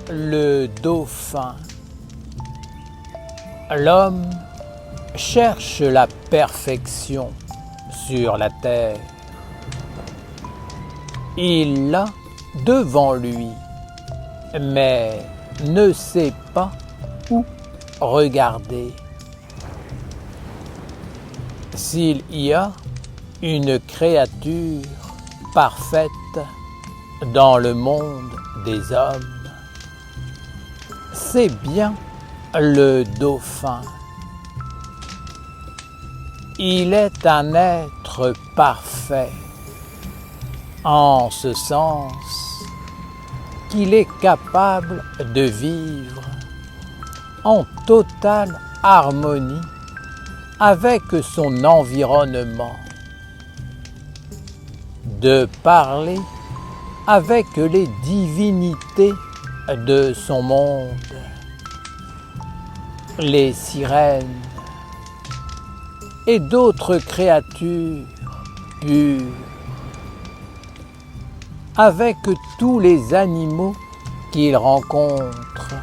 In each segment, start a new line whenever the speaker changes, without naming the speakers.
Le dauphin. L'homme cherche la perfection sur la terre. Il l'a devant lui, mais ne sait pas où regarder. S'il y a une créature parfaite dans le monde des hommes, c'est bien le dauphin. Il est un être parfait, en ce sens qu'il est capable de vivre en totale harmonie avec son environnement, de parler avec les divinités de son monde, les sirènes et d'autres créatures pures, avec tous les animaux qu'il rencontre,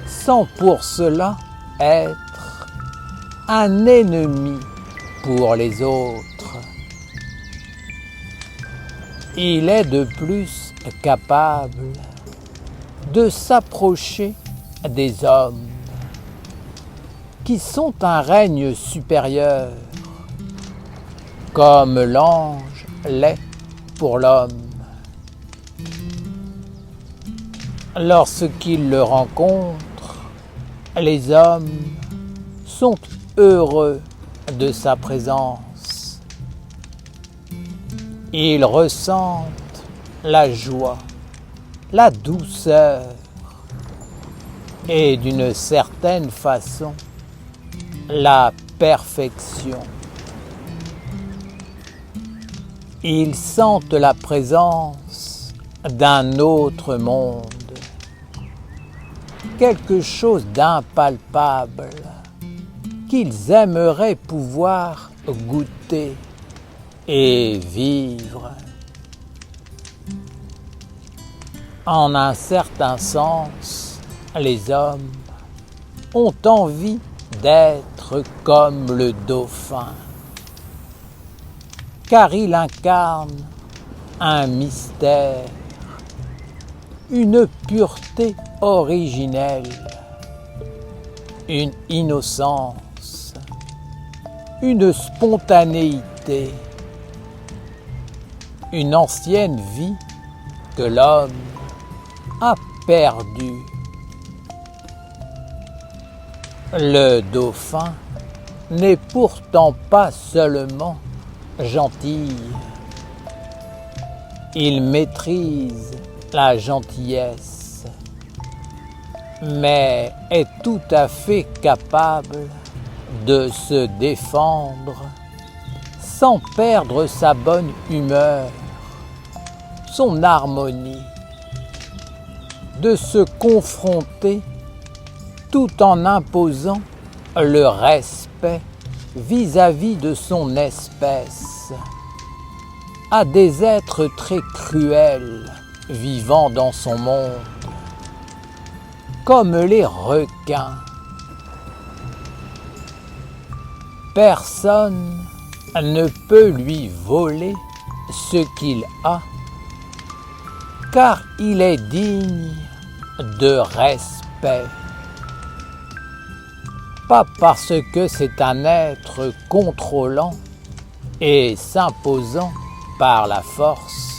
sans pour cela être un ennemi pour les autres. Il est de plus capable de s'approcher des hommes, qui sont un règne supérieur, comme l'ange l'est pour l'homme. Lorsqu'il le rencontre, les hommes sont heureux de sa présence. Ils ressentent la joie, la douceur et d'une certaine façon la perfection. Ils sentent la présence d'un autre monde, quelque chose d'impalpable qu'ils aimeraient pouvoir goûter et vivre. En un certain sens, les hommes ont envie d'être comme le dauphin, car il incarne un mystère, une pureté originelle, une innocence, une spontanéité, une ancienne vie que l'homme a perdue. Le dauphin n'est pourtant pas seulement gentil. Il maîtrise la gentillesse, mais est tout à fait capable de se défendre sans perdre sa bonne humeur, son harmonie, de se confronter tout en imposant le respect vis-à-vis de son espèce à des êtres très cruels vivant dans son monde, comme les requins. Personne ne peut lui voler ce qu'il a, car il est digne de respect. Pas parce que c'est un être contrôlant et s'imposant par la force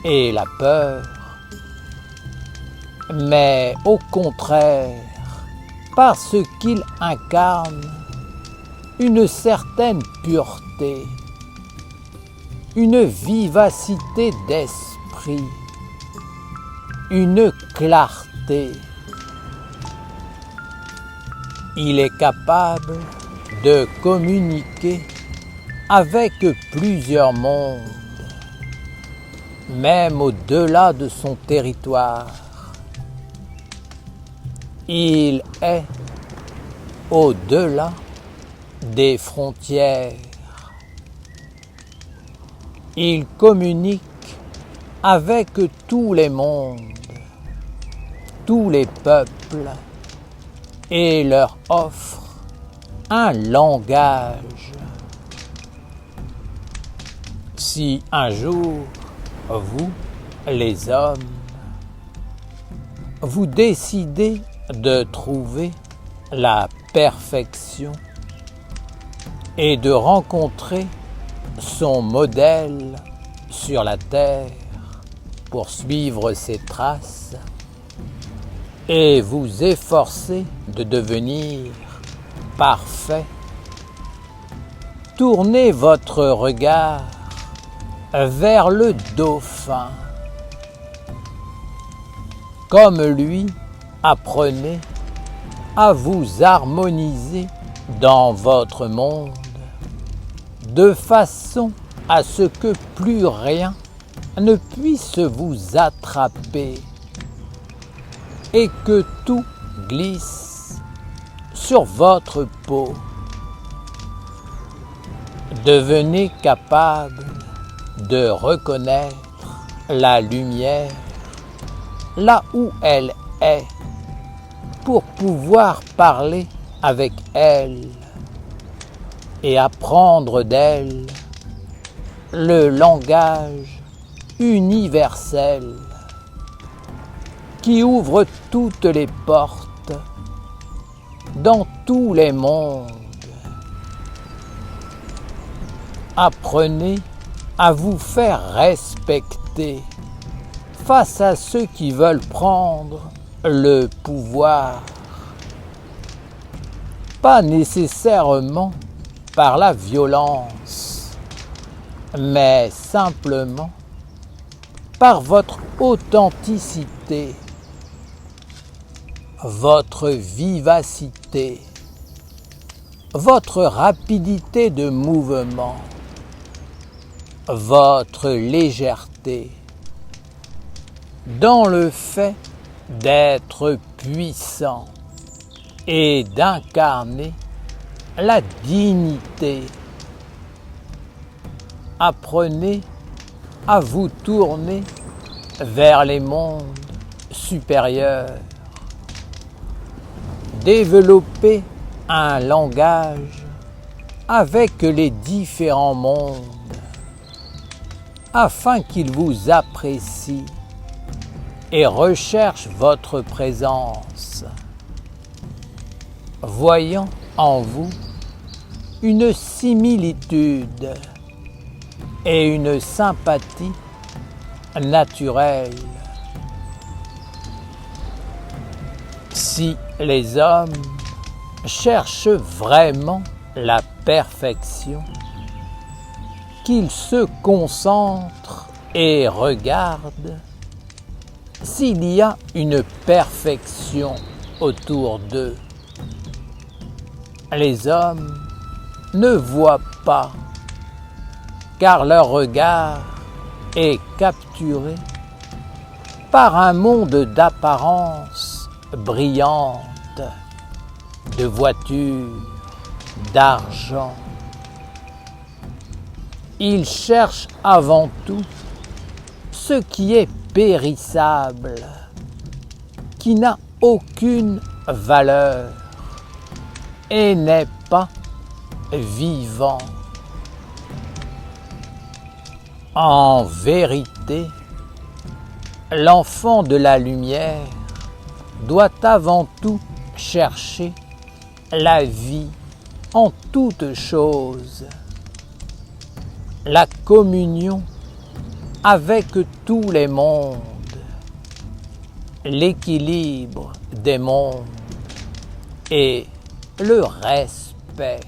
et la peur, mais au contraire parce qu'il incarne une certaine pureté, une vivacité d'esprit, une clarté. Il est capable de communiquer avec plusieurs mondes, même au-delà de son territoire. Il est au-delà des frontières. Il communique avec tous les mondes tous les peuples et leur offre un langage. Si un jour, vous, les hommes, vous décidez de trouver la perfection et de rencontrer son modèle sur la terre pour suivre ses traces et vous efforcer de devenir parfait, tournez votre regard vers le dauphin. Comme lui, apprenez à vous harmoniser dans votre monde de façon à ce que plus rien ne puisse vous attraper et que tout glisse sur votre peau. Devenez capable de reconnaître la lumière là où elle est pour pouvoir parler avec elle et apprendre d'elle le langage universel qui ouvre toutes les portes dans tous les mondes. Apprenez à vous faire respecter face à ceux qui veulent prendre le pouvoir, pas nécessairement par la violence, mais simplement par votre authenticité, votre vivacité, votre rapidité de mouvement, votre légèreté, dans le fait d'être puissant et d'incarner la dignité. Apprenez à vous tourner vers les mondes supérieurs. Développez un langage avec les différents mondes afin qu'ils vous apprécient et recherchent votre présence, voyant en vous une similitude et une sympathie naturelle. Si les hommes cherchent vraiment la perfection, qu'ils se concentrent et regardent s'il y a une perfection autour d'eux. Les hommes ne voient pas, car leur regard est capturé par un monde d'apparence brillante, de voitures, d'argent. Ils cherchent avant tout ce qui est périssable, qui n'a aucune valeur et n'est pas vivant. En vérité, l'enfant de la lumière doit avant tout chercher la vie en toutes choses, la communion avec tous les mondes, l'équilibre des mondes et le respect.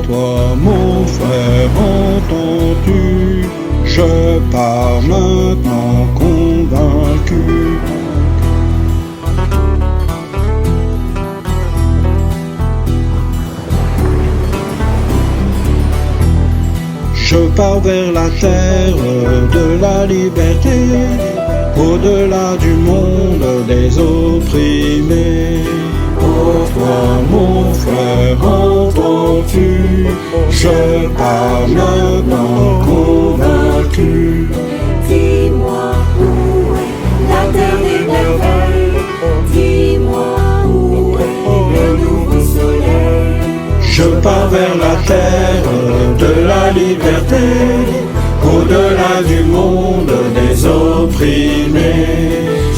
Toi mon mon frère, entends-tu? Je pars maintenant convaincu. Je pars vers la terre de la liberté, au-delà du monde des opprimés. Oh toi mon frère, entends-tu? Je pars maintenant convaincu.
Dis-moi où est la terre des merveilles. Dis-moi où est le nouveau soleil.
Je pars vers la terre de la liberté, au-delà du monde des opprimés.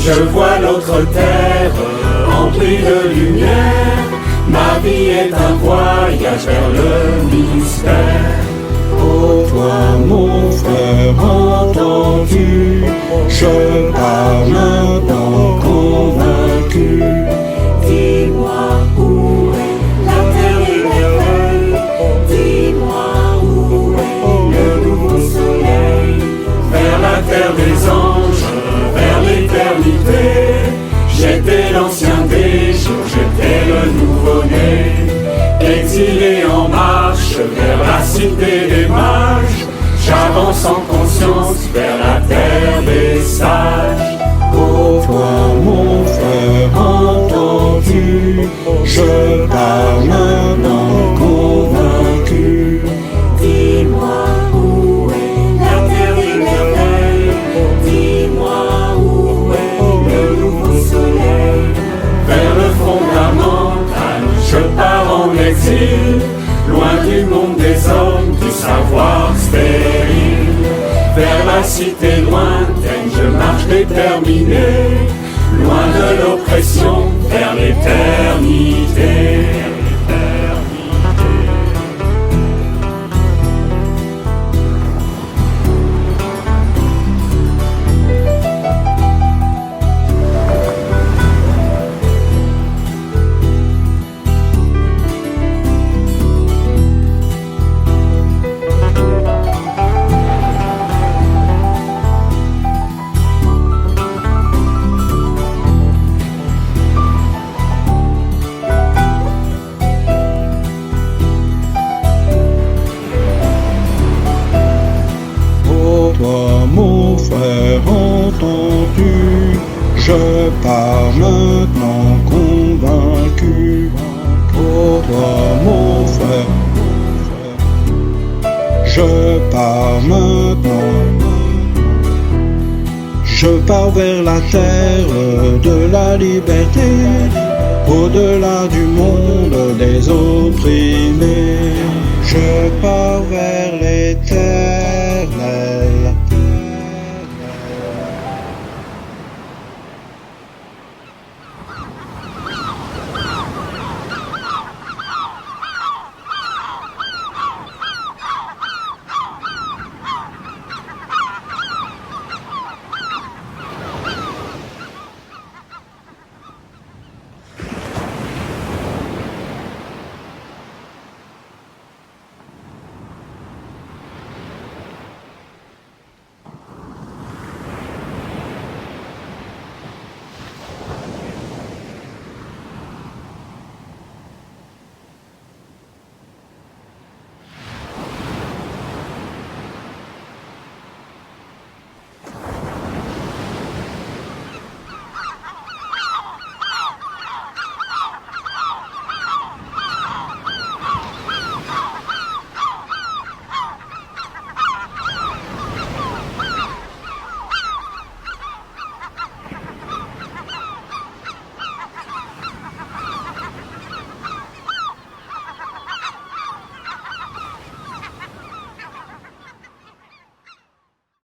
Je vois l'autre terre remplie de lumière. Ma vie est un voyage vers le mystère.
Oh toi mon frère, entends-tu? Je pars maintenant convaincu.
Dis-moi où est la terre des merveilles. Dis-moi où est le nouveau soleil.
Vers la terre des anges, vers l'éternité. J'étais l'ancien des jours, j'étais le nouveau-né. Exilé en marche vers la cité des mages. J'avance en conscience vers la terre des sages.
Oh toi mon frère, entends-tu? Je pars maintenant convaincu.
Dis-moi où est la terre des merveilles. Dis-moi où est le nouveau soleil.
Vers le fondamental, je pars en exil, loin du monde des hommes, du savoir stérile. Vers la cité lointaine, je marche déterminé, loin de l'oppression, vers l'éternité.
Toi mon frère, entends-tu? Je pars maintenant convaincu. Oh toi mon frère, je pars maintenant. Je pars vers la terre de la liberté, au-delà du monde des opprimés. Je pars vers l'éternité.